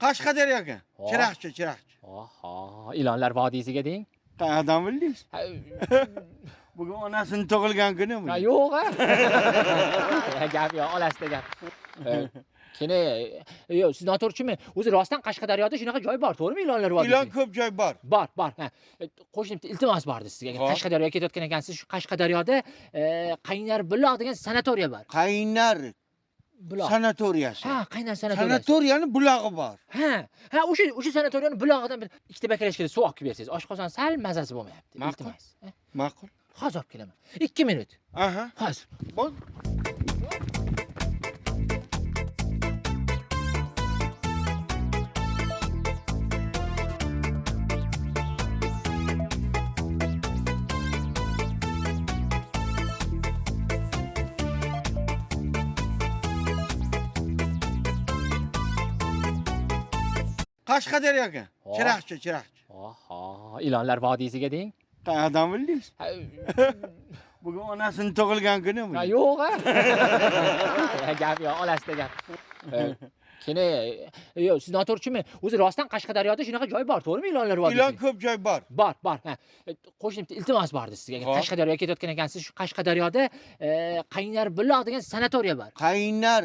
Qashqadaryoga. Oh. Chiroqchi. Oho, Ilonlar vodiysiga deng. Qayerdan bildingiz? Bugun onasini tug'ilgan kuni Ha, bu. yo'q a. Gap yo'q, olasida gap. Kene, yo'q, siz noto'g'rimi? O'zi rostdan Qashqadaryoda shunaqa joy bor, to'g'rimi Ilonlar vodiysi? Ilon ko'p joy bor. Bor. Ha. Qo'shnim iltimos bordi sizga. Hop. Qashqadaryoga ketayotgan ekansiz, shu Qashqadaryoda Qaynar buloq degan sanatoriya bor. Qaynar Buloq. sanatoriyasi. Ha, Qaynar sanatoriyasi. Sanatoriyani bulog'i bor. Ha, o'sha sanatoriyani bulog'idan bir ikkita bakalashkada suv olib kelib bersangiz, oshqozon sal mazasi bo'lmayapti. Ma'qul. Iltimos. Ma'qul. Hozir olib kelaman. 2 minut. Aha. Hozir. Bo'l. Qashqadaryoga. Oh. Chiroqchi. Oho, Ilonlar vodiysiga deng. Qayerdan bildingiz? Bugun onasini tug'ilgan kuni bu. Ha, yo'q a. Gap yo'q, olasida gap. Kene, yo'q, siz noto'g'rimi? O'zi rostdan Qashqadaryoda shunaqa joy bor, to'g'rimi Ilonlar vodiysi? Ilon ko'p joy bor. Bor. Ha. Qo'shnim iltimos bordi sizga. Hop. Qashqadaryoga ketayotgan ekansiz, shu Qashqadaryoda Qaynar buloq degan sanatoriya bor. Qaynar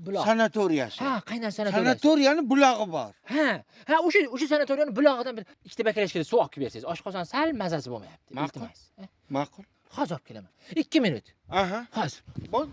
Buloq. sanatoriyasi. Ha, Qaynar sanatoriyasi. Sanatoriyani bulog'i bor. Ha, o'sha sanatoriyani bulog'idan bir ikkita bakalashkada suv olib kelib bersangiz, oshqozon sal mazasi bo'lmayapti. Ma'qul. Iltimos. Ma'qul. Hozir olib kelaman. 2 minut. Aha. Hozir. Bo'l.